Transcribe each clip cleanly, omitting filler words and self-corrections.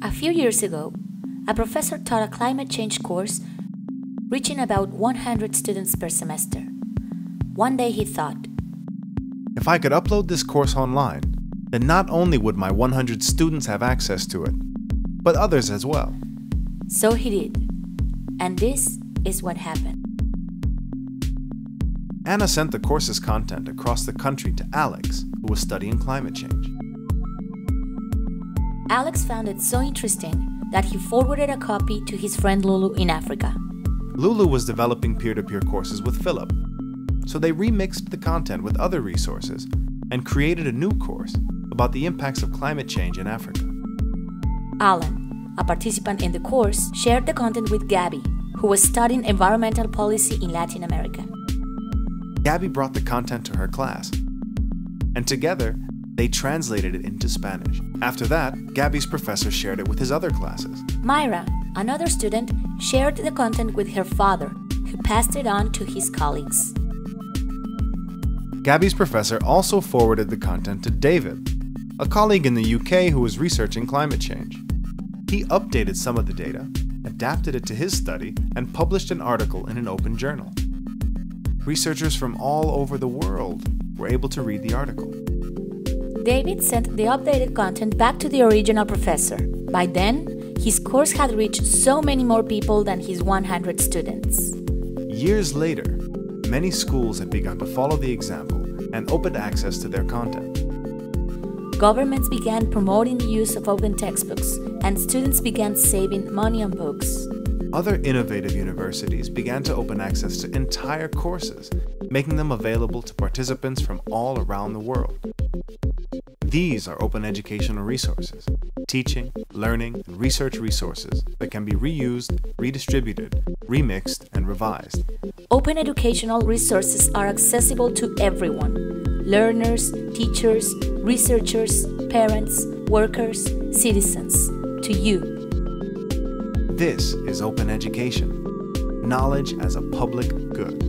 A few years ago, a professor taught a climate change course reaching about 100 students per semester. One day he thought, if I could upload this course online, then not only would my 100 students have access to it, but others as well. So he did. And this is what happened. Anna sent the course's content across the country to Alex, who was studying climate change. Alex found it so interesting that he forwarded a copy to his friend Lulu in Africa. Lulu was developing peer-to-peer courses with Philip, so they remixed the content with other resources and created a new course about the impacts of climate change in Africa. Alan, a participant in the course, shared the content with Gabby, who was studying environmental policy in Latin America. Gabby brought the content to her class, and together they translated it into Spanish. After that, Gabby's professor shared it with his other classes. Myra, another student, shared the content with her father, who passed it on to his colleagues. Gabby's professor also forwarded the content to David, a colleague in the UK who was researching climate change. He updated some of the data, adapted it to his study, and published an article in an open journal. Researchers from all over the world were able to read the article. David sent the updated content back to the original professor. By then, his course had reached so many more people than his 100 students. Years later, many schools had begun to follow the example and opened access to their content. Governments began promoting the use of open textbooks, and students began saving money on books. Other innovative universities began to open access to entire courses, making them available to participants from all around the world. These are open educational resources, teaching, learning, and research resources that can be reused, redistributed, remixed, and revised. Open educational resources are accessible to everyone: learners, teachers, researchers, parents, workers, citizens, to you. This is open education, knowledge as a public good.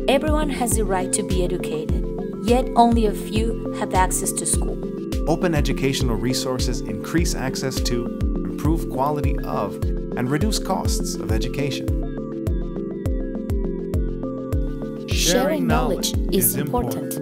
Everyone has the right to be educated, yet only a few have access to school. Open educational resources increase access to, improve quality of, and reduce costs of education. Sharing knowledge is important.